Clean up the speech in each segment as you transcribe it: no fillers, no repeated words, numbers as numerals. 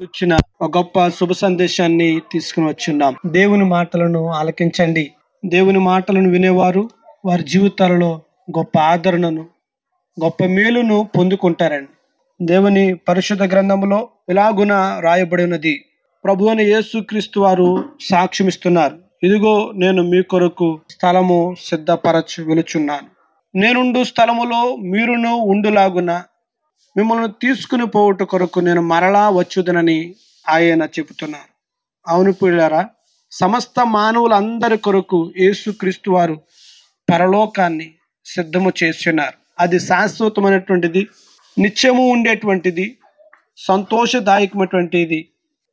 వచ్చిన ఒక గొప్ప శుభ సందేశాన్ని తీసుకుని వచ్చున్నాం. దేవుని మాటలను ఆలకించండి. దేవుని మాటలను వినేవారు వారి జీవితాలలో గొప్ప ఆదరణను, గొప్ప మేలును పొందుకుంటారండి. దేవుని పరిశుద్ధ గ్రంథంలో ఇలాగున రాయబడి ఉన్నది. ప్రభువైన యేసుక్రీస్తు వారు సాక్ష్యమిస్తున్నారు. ఇదిగో నేను మీ కొరకు స్థలము సిద్ధపరచు వెలుచున్నాను. నేనుండు స్థలములో మీరును ఉండులాగున మిమ్మల్ని తీసుకుని పోవుట కొరకు నేను మరలా వచ్చుదనని ఆయన చెబుతున్నారు. అవును ప్రియులారా, సమస్త మానవులందరి కొరకు యేసుక్రీస్తు వారు పరలోకాన్ని సిద్ధము చేస్తున్నారు. అది శాశ్వతమైనటువంటిది, నిత్యము ఉండేటువంటిది, సంతోషదాయకమైనటువంటిది.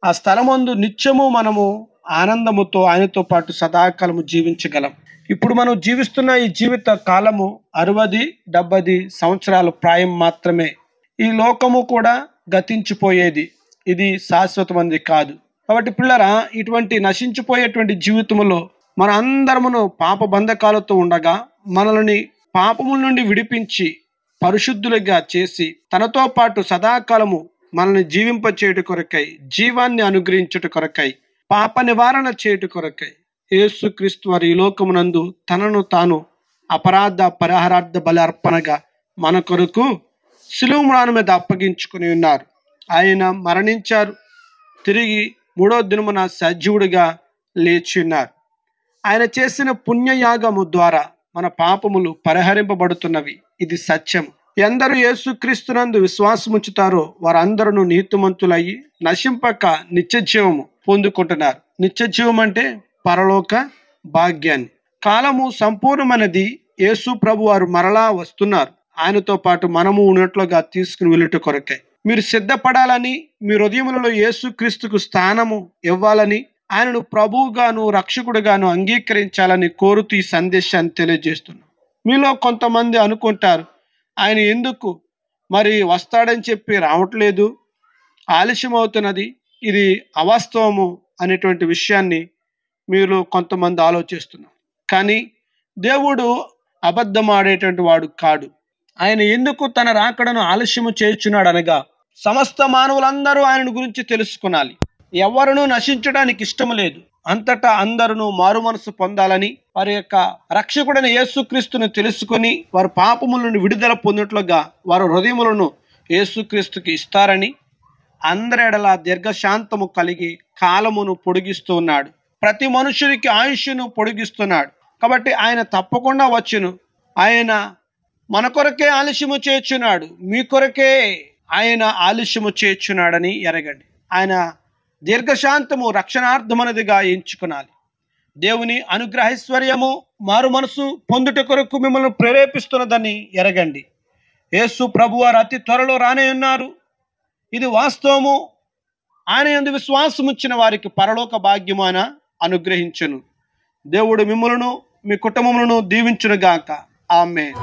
ఆ స్థలమందు నిత్యము మనము ఆనందముతో ఆయనతో పాటు సదాకాలము జీవించగలం. ఇప్పుడు మనం జీవిస్తున్న ఈ జీవిత కాలము 60-70 సంవత్సరాల ప్రాయం మాత్రమే. ఈ లోకము కూడా గతించిపోయేది, ఇది శాశ్వతమైనది కాదు. కాబట్టి పిల్లరా, ఇటువంటి నశించిపోయేటువంటి జీవితంలో మన అందరమును పాప బంధకాలతో ఉండగా మనల్ని పాపముల నుండి విడిపించి పరిశుద్ధులుగా చేసి తనతో పాటు సదాకాలము మనల్ని జీవింపచేయుట కొరకై, జీవాన్ని అనుగ్రహించుట కొరకై, పాప నివారణ చేయుట కొరకై యేసుక్రీస్తు వారు ఈ లోకమునందు తనను తాను అపరాధ పరిహారార్థ బలి అర్పణగా మన కొరకు శిలువ మ్రాను మీద అప్పగించుకుని ఉన్నారు. ఆయన మరణించారు, తిరిగి 3వ దినమున సజీవుడిగా లేచి ఉన్నారు. ఆయన చేసిన పుణ్యయాగము ద్వారా మన పాపములు పరిహరింపబడుతున్నవి. ఇది సత్యం. ఎందరూ యేసుక్రీస్తునందు విశ్వాసముంచుతారో వారందరూ నీతిమంతులయ్యి నశింపక నిత్య జీవము పొందుకుంటున్నారు. నిత్య జీవం అంటే పరలోక భాగ్యాన్ని. కాలము సంపూర్ణమైనది. యేసు ప్రభు వారు మరలా వస్తున్నారు. ఆయనతో పాటు మనము ఉన్నట్లుగా తీసుకుని వెళ్ళుట కొరకై మీరు సిద్ధపడాలని, మీ హృదయములలో యేసుక్రీస్తుకు స్థానము ఇవ్వాలని, ఆయనను ప్రభువుగాను రక్షకుడుగాను అంగీకరించాలని కోరుతూ ఈ సందేశాన్ని తెలియజేస్తున్నాం. మీలో కొంతమంది అనుకుంటారు, ఆయన ఎందుకు మరి వస్తాడని చెప్పి రావట్లేదు, ఆలస్యం అవుతున్నది, ఇది అవాస్తవము అనేటువంటి విషయాన్ని మీరు కొంతమంది ఆలోచిస్తున్నారు. కానీ దేవుడు అబద్ధం ఆడేటువంటి వాడు కాడు. ఆయన ఎందుకు తన రాకడను ఆలస్యము చేయుచున్నాడు అనగా, సమస్త మానవులందరూ ఆయన గురించి తెలుసుకునాలి. ఎవరునూ నశించడానికి ఇష్టం లేదు. అంతటా అందరూ మారు మనసు పొందాలని, వారి యొక్క రక్షకుడైన యేసుక్రీస్తును తెలుసుకొని వారు పాపముల నుండి విడుదల పొందినట్లుగా వారి హృదయములను యేసుక్రీస్తుకి ఇస్తారని, అందరి ఎడల దీర్ఘశాంతము కలిగి కాలమును పొడిగిస్తూ ఉన్నాడు. ప్రతి మనుషునికి ఆయుష్ను పొడిగిస్తున్నాడు. కాబట్టి ఆయన తప్పకుండా వచ్చును. ఆయన మన కొరకే ఆలస్యము చేర్చున్నాడు, మీ కొరకే ఆయన ఆలస్యము చేర్చున్నాడని ఎరగండి. ఆయన దీర్ఘశాంతము రక్షణార్థమనదిగా ఎంచుకునాలి. దేవుని అనుగ్రహైశ్వర్యము మారు మనసు పొందుట కొరకు మిమ్మల్ని ప్రేరేపిస్తున్నదని ఎరగండి. యేసు ప్రభువారు అతి త్వరలో రానే ఉన్నారు. ఇది వాస్తవము. ఆయన యందు విశ్వాసముంచిన వారికి పరలోక భాగ్యము ఆయన అనుగ్రహించును. దేవుడు మిమ్మలను మీ కుటుంబములను దీవించునుగాక. ఆమేన్.